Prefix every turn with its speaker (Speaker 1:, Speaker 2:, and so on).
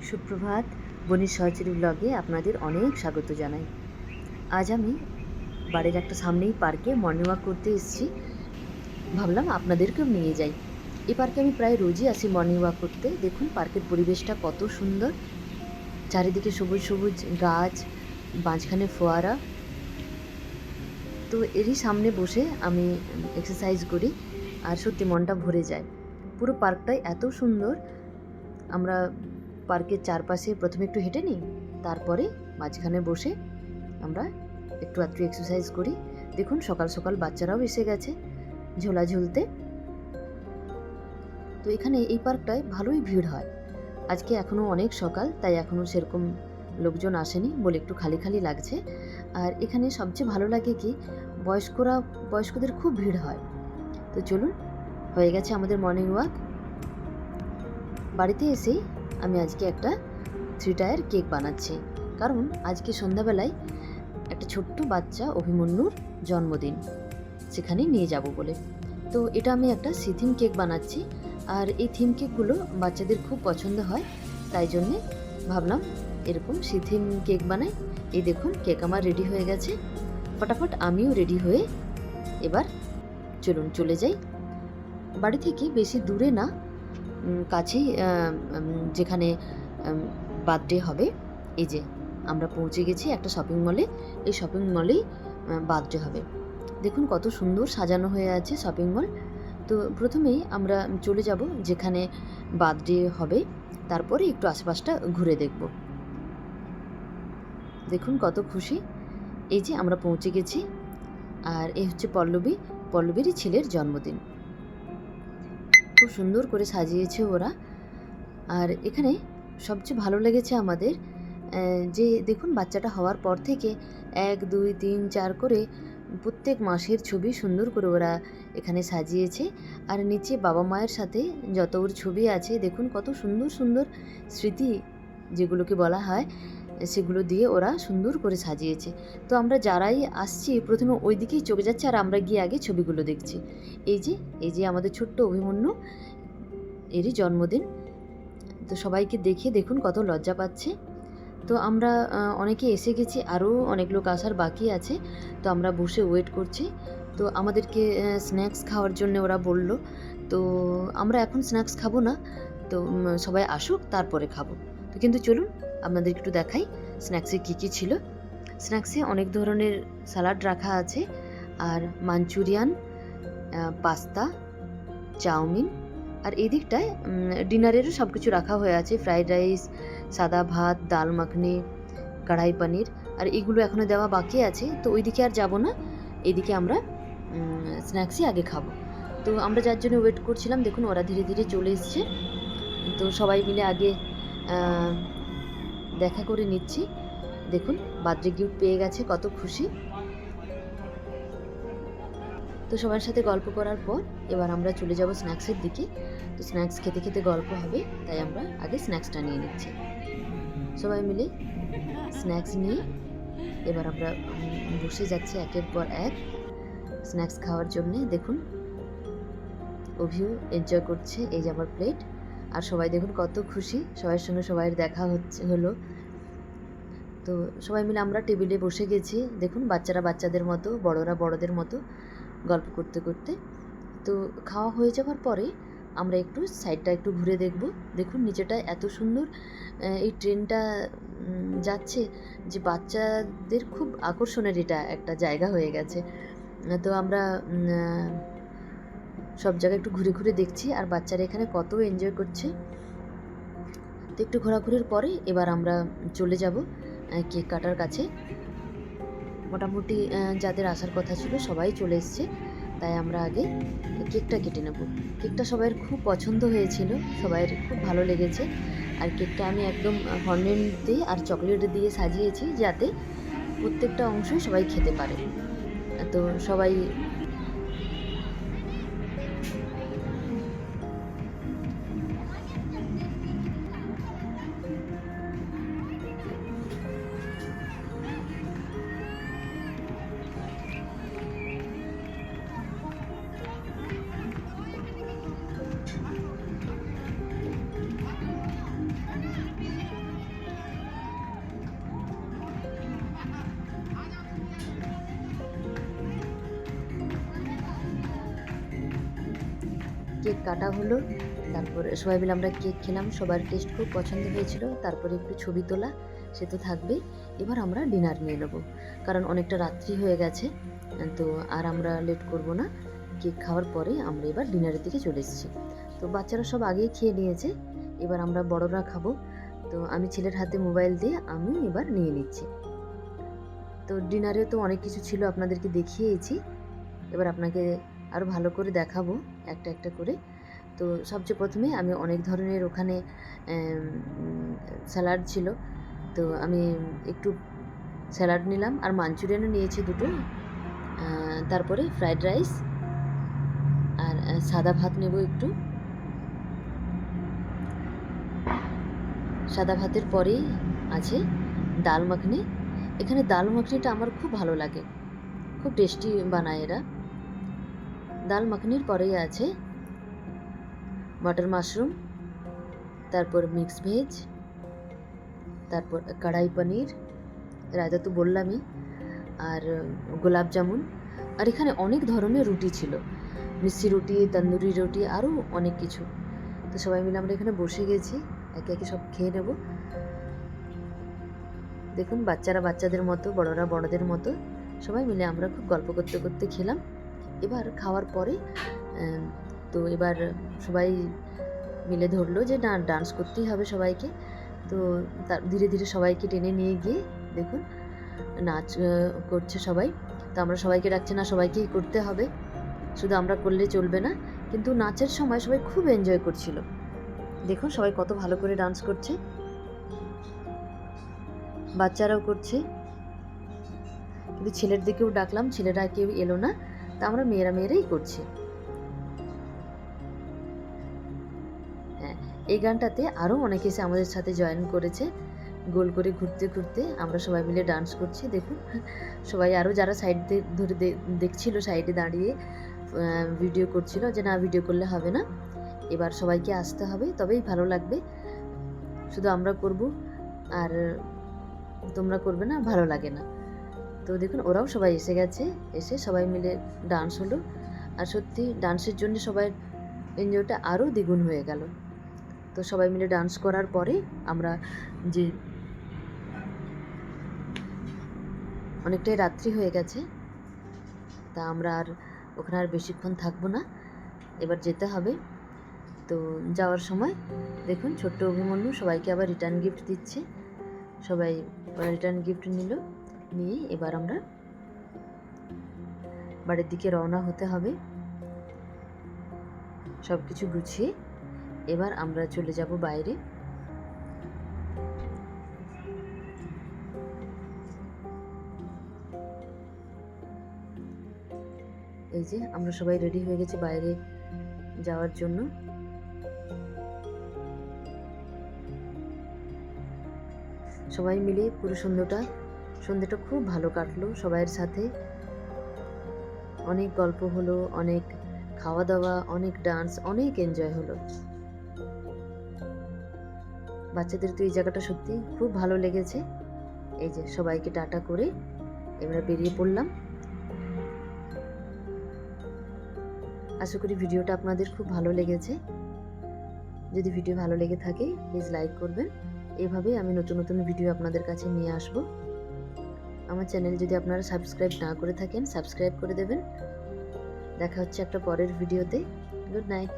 Speaker 1: সুপ্রভাত। বনির সহচরী ব্লগে আপনাদের অনেক স্বাগত জানাই। আজ আমি বাড়ির একটা সামনেই পার্কে মর্নিং ওয়াক করতে এসেছি। ভাবলাম আপনাদেরকেও নিয়ে যাই। এই পার্কে আমি প্রায় রোজই আসি মর্নিং ওয়াক করতে। দেখুন পার্কের পরিবেশটা কত সুন্দর, চারিদিকে সবুজ সবুজ গাছ, মাঝখানে ফোয়ারা। তো এরই সামনে বসে আমি এক্সারসাইজ করি, আর সত্যি মনটা ভরে যায়। পুরো পার্কটাই এত সুন্দর। আমরা পার্কের চারপাশে প্রথমে একটু হেঁটে নিই, তারপরে মাঝখানে বসে আমরা একটু আধটু এক্সারসাইজ করি। দেখুন সকাল সকাল বাচ্চারাও এসে গেছে ঝোলা ঝুলতে। তো এখানে এই পার্কটায় ভালোই ভিড় হয়। আজকে এখনও অনেক সকাল, তাই এখনও সেরকম লোকজন আসেনি বলে একটু খালি খালি লাগছে। আর এখানে সবচেয়ে ভালো লাগে কি, বয়স্কদের খুব ভিড় হয়। তো চলুন, হয়ে গেছে আমাদের মর্নিং ওয়াক। বাড়িতে এসেই আমি আজকে একটা 3 টায়ার কেক বানাচ্ছি, কারণ আজকে সন্ধ্যাবেলায় একটা ছোট্ট বাচ্চা অভিমন্যুর জন্মদিন, সেখানে নিয়ে যাব বলে। তো এটা আমি একটা থিম কেক বানাচ্ছি, আর এই থিম কেকগুলো বাচ্চাদের খুব পছন্দ হয়, তাই জন্যে ভাবলাম এরকম থিম কেক বানাই। এই দেখুন কেক আমার রেডি হয়ে গেছে। ফটাফট আমিও রেডি হয়ে এবার চলুন চলে যাই। বাড়ি থেকে বেশি দূরে না, কাছেই যেখানে বার্থডে হবে। এই যে আমরা পৌঁছে গেছি একটা শপিং মলে। এই শপিং মলেই বার্থডে হবে। দেখুন কত সুন্দর সাজানো হয়ে আছে শপিং মল। তো প্রথমেই আমরা চলে যাব যেখানে বার্থডে হবে, তারপরে একটু আশেপাশটা ঘুরে দেখব। দেখুন কত খুশি। এই যে আমরা পৌঁছে গেছি, আর এই হচ্ছে পল্লবীরই ছেলের জন্মদিন। খুব সুন্দর করে সাজিয়েছে ওরা। আর এখানে সবচেয়ে ভালো লেগেছে আমাদের যে দেখুন বাচ্চাটা হওয়ার পর থেকে 1, 2, 3, 4 করে প্রত্যেক মাসের ছবি সুন্দর করে ওরা এখানে সাজিয়েছে। আর নিচে বাবা মায়ের সাথে যত ওর ছবি আছে, দেখুন কত সুন্দর সুন্দর স্মৃতি যেগুলোকে বলা হয়, সেগুলো দিয়ে ওরা সুন্দর করে সাজিয়েছে। তো আমরা যারাই আসছি প্রথমে ওই দিকেই চলে যাচ্ছে, আর আমরা গিয়ে আগে ছবিগুলো দেখছি। এই যে আমাদের ছোট্ট অভিমন্যু, এরই জন্মদিন। তো সবাইকে দেখে দেখুন কত লজ্জা পাচ্ছে। তো আমরা অনেকে এসে গেছি, আরও অনেক লোক আসার বাকি আছে। তো আমরা বসে ওয়েট করছি। তো আমাদেরকে স্ন্যাক্স খাওয়ার জন্য ওরা বলল। তো আমরা এখন স্ন্যাক্স খাবো না, তো সবাই আসুক তারপরে খাবো। তো কিন্তু চলুন আপনাদের একটু দেখাই স্ন্যাক্সে কী কী ছিল। স্ন্যাক্সে অনেক ধরনের স্যালাড রাখা আছে, আর মাঞ্চুরিয়ান, পাস্তা, চাউমিন, আর এই দিকটায় ডিনারেরও সব কিছু রাখা হয়ে আছে। ফ্রাইড রাইস, সাদা ভাত, ডাল মাখনি, কড়াই পনির, আর এগুলো এখনও দেওয়া বাকি আছে। তো ওই দিকে আর যাব না, এইদিকে আমরা স্ন্যাক্সই আগে খাবো। তো আমরা যার জন্য ওয়েট করছিলাম, দেখুন ওরা ধীরে ধীরে চলে এসছে। তো সবাই মিলে আগে দেখা করে নিচ্ছি। দেখুন বার্থডে গিফট পেয়ে গেছে, কত খুশি। তো সবার সাথে গল্প করার পর এবার আমরা চলে যাব স্ন্যাক্সের দিকে। তো স্ন্যাক্স খেতে খেতে গল্প হবে, তাই আমরা আগে স্ন্যাক্সটা নিয়ে নিচ্ছি। সবাই মিলে স্ন্যাক্স নিয়ে এবার আমরা বসে যাচ্ছি একের পর এক স্ন্যাক্স খাওয়ার জন্যে। দেখুন অভিও এনজয় করছে, এই যে আমার প্লেট। আর সবাই দেখুন কত খুশি, সবার সঙ্গে সবাইয়ের দেখা হলো। তো সবাই মিলে আমরা টেবিলে বসে গেছি। দেখুন বাচ্চারা বাচ্চাদের মতো, বড়রা বড়দের মতো গল্প করতে করতে। তো খাওয়া হয়ে যাওয়ার পরে আমরা একটু সাইডটা একটু ঘুরে দেখব। দেখুন নিচেটা এত সুন্দর, এই ট্রেনটা যাচ্ছে যে বাচ্চাদের খুব আকর্ষণের এটা একটা জায়গা হয়ে গেছে। তো আমরা সব জায়গায় একটু ঘুরে ঘুরে দেখছি, আর বাচ্চারা এখানে কত এনজয় করছে। তো একটু ঘোরাঘুরির পরে এবার আমরা চলে যাব কেক কাটার কাছে। মোটামুটি যাদের আসার কথা ছিল সবাই চলে এসছে, তাই আমরা আগে কেকটা কেটে নেব। কেকটা সবাইয়ের খুব পছন্দ হয়েছিল, সবাইয়ের খুব ভালো লেগেছে। আর কেকটা আমি একদম ফন্ডেন্ট দিয়ে আর চকলেট দিয়ে সাজিয়েছি, যাতে প্রত্যেকটা অংশই সবাই খেতে পারে। তো সবাই কেক কাটা হলো, তারপর সবাই মিলে আমরা কেক খেলাম, সবার টেস্ট খুব পছন্দ হয়েছিল। তারপরে একটু ছবি তোলা, সে তো থাকবেই। এবার আমরা ডিনার নিয়ে নেবো, কারণ অনেকটা রাত্রি হয়ে গেছে, তো আর আমরা লেট করব না। কেক খাওয়ার পরে আমরা এবার ডিনারের দিকে চলে এসেছি। তো বাচ্চারা সব আগেই খেয়ে নিয়েছে, এবার আমরা বড়রা খাবো। তো আমি ছেলের হাতে মোবাইল দিয়ে আমি এবার নিয়ে নিচ্ছি। তো ডিনারে তো অনেক কিছু ছিল, আপনাদেরকে দেখিয়েছি, এবার আপনাকে আরও ভালো করে দেখাবো একটা একটা করে। তো সবচেয়ে প্রথমে আমি অনেক ধরনের ওখানে স্যালাড ছিল, তো আমি একটু স্যালাড নিলাম, আর মাঞ্চুরিয়ানও নিয়েছি দুটো। তারপরে ফ্রাইড রাইস আর সাদা ভাত নেব একটু। সাদা ভাতের পরেই আছে ডাল মাখনি। এখানে ডাল মাখনিটা আমার খুব ভালো লাগে, খুব টেস্টি বানায় এরা। ডাল মাখনির পরেই আছে মটর মাশরুম, তারপর মিক্স ভেজ, তারপর কড়াই পনির, রায়তা তো বললামই, আর গোলাপ জামুন। আর এখানে অনেক ধরনের রুটি ছিল, মিষ্টি রুটি, তন্দুরি রুটি, আরও অনেক কিছু। তো সবাই মিলে আমরা এখানে বসে গেছি, একে একে সব খেয়ে নেব। দেখুন, বাচ্চারা বাচ্চাদের মতো, বড়রা বড়দের মতো, সবাই মিলে আমরা খুব গল্প করতে করতে খেলাম। এবার খাওয়ার পরে তো এবার সবাই মিলে ধরলো যে না, ডান্স করতেই হবে সবাইকে। তো ধীরে ধীরে সবাইকে টেনে নিয়ে গিয়ে দেখুন নাচ করছে সবাই। তো আমরা সবাইকে ডাকছি না, সবাইকেই করতে হবে, শুধু আমরা করলে চলবে না। কিন্তু নাচের সময় সবাই খুব এনজয় করছিল। দেখুন সবাই কত ভালো করে ডান্স করছে, বাচ্চারাও করছে। কিন্তু ছেলের দিকেও ডাকলাম, ছেলেরা কেউ এলো না, তা আমরা মেয়েরাই করছি। হ্যাঁ, এই গানটাতে আরও অনেকে এসে আমাদের সাথে জয়েন করেছে। গোল করে ঘুরতে ঘুরতে আমরা সবাই মিলে ডান্স করছি। দেখুন সবাই, আরও যারা সাইড ধরে দেখছিল, সাইডে দাঁড়িয়ে ভিডিও করছিল, যে না ভিডিও করলে হবে না, এবার সবাইকে আসতে হবে, তবেই ভালো লাগবে। শুধু আমরা করব আর তোমরা করবে না, ভালো লাগে না। তো দেখুন ওরাও সবাই এসে গেছে, এসে সবাই মিলে ডান্স হলো। আর সত্যি ডান্সের জন্য সবাই এনজয়টা আরও দ্বিগুণ হয়ে গেল। তো সবাই মিলে ডান্স করার পরে আমরা যে অনেকটাই রাত্রি হয়ে গেছে, তা আমরা আর ওখানে আর বেশিক্ষণ থাকবো না, এবার যেতে হবে। তো যাওয়ার সময় দেখুন ছোট্ট অভিমন্যু সবাইকে আবার রিটার্ন গিফট দিচ্ছে। সবাই রিটার্ন গিফট নিল, নিয়ে এবার আমরা বাড়ির দিকে রওনা হতে হবে। সব কিছু গুছিয়ে এবার আমরা চলে যাব বাইরে। এই যে আমরা সবাই রেডি হয়ে গেছি বাইরে যাওয়ার জন্য। সবাই মিলে পুরো সন্ধ্যাটা খুব ভালো কাটলো সবাইয়ের সাথে। অনেক গল্প হলো, অনেক খাওয়া দাওয়া, অনেক ডান্স, অনেক এনজয় হলো। বাচ্চাদের তো এই জায়গাটা সত্যি খুব ভালো লেগেছে। এই যে সবাইকে টাটা করে এবারে বেরিয়ে পড়লাম। আশা করি ভিডিওটা আপনাদের খুব ভালো লেগেছে। যদি ভিডিও ভালো লেগে থাকে প্লিজ লাইক করবেন। এভাবেই আমি নতুন নতুন ভিডিও আপনাদের কাছে নিয়ে আসব। আমার চ্যানেল যদি আপনারা সাবস্ক্রাইব না করে থাকেন, সাবস্ক্রাইব করে দেবেন। দেখা হচ্ছে একটা পরের ভিডিওতে। Good night.